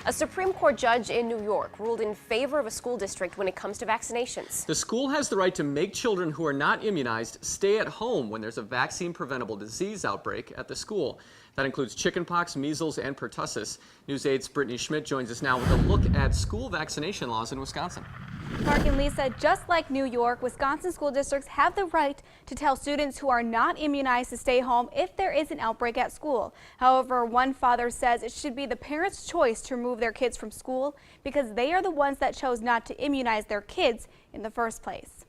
A Supreme Court judge in New York ruled in favor of a school district when it comes to vaccinations. The school has the right to make children who are not immunized stay at home when there's a vaccine-preventable disease outbreak at the school. That includes chickenpox, measles, and pertussis. News 8's Brittany Schmidt joins us now with a look at school vaccination laws in Wisconsin. Mark and Lisa, just like New York, Wisconsin school districts have the right to tell students who are not immunized to stay home if there is an outbreak at school. However, one father says it should be the parents' choice to remove their kids from school because they are the ones that chose not to immunize their kids in the first place.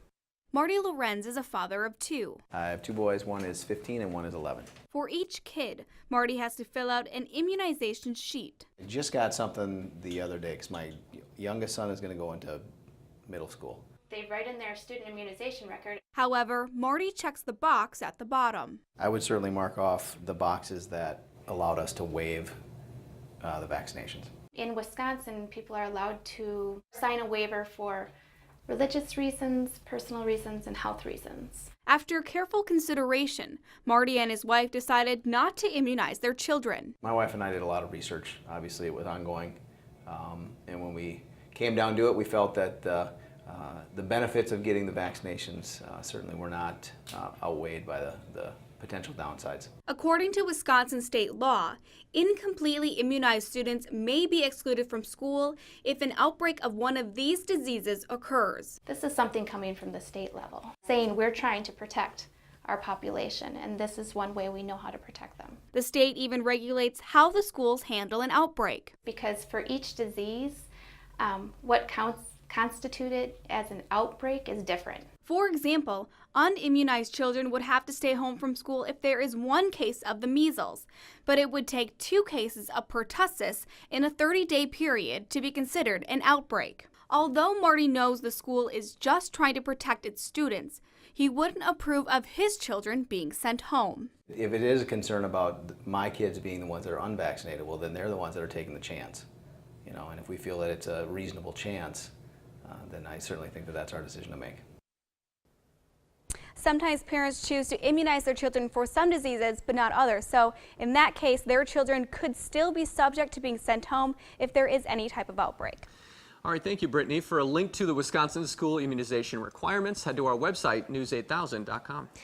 Marty Lorenz is a father of two. I have two boys, one is 15 and one is 11. For each kid, Marty has to fill out an immunization sheet. I just got something the other day because my youngest son is going to go into middle school. They write in their student immunization record. However, Marty checks the box at the bottom. I would certainly mark off the boxes that allowed us to waive the vaccinations. In Wisconsin, people are allowed to sign a waiver for religious reasons, personal reasons, and health reasons. After careful consideration, Marty and his wife decided not to immunize their children. My wife and I did a lot of research. Obviously, it was ongoing. And when we came down to it, we felt that the benefits of getting the vaccinations certainly were not outweighed by the potential downsides. According to Wisconsin state law, incompletely immunized students may be excluded from school if an outbreak of one of these diseases occurs. This is something coming from the state level, saying we're trying to protect our population, and this is one way we know how to protect them. The state even regulates how the schools handle an outbreak. Because for each disease, what constituted as an outbreak is different. For example, unimmunized children would have to stay home from school if there is one case of the measles, but it would take 2 cases of pertussis in a 30-day period to be considered an outbreak. Although Marty knows the school is just trying to protect its students, he wouldn't approve of his children being sent home. If it is a concern about my kids being the ones that are unvaccinated, well, then they're the ones that are taking the chance. And if we feel that it's a reasonable chance, then I certainly think that that's our decision to make. Sometimes parents choose to immunize their children for some diseases, but not others. So in that case, their children could still be subject to being sent home if there is any type of outbreak. All right, thank you, Brittany. For a link to the Wisconsin school immunization requirements, head to our website, news8000.com.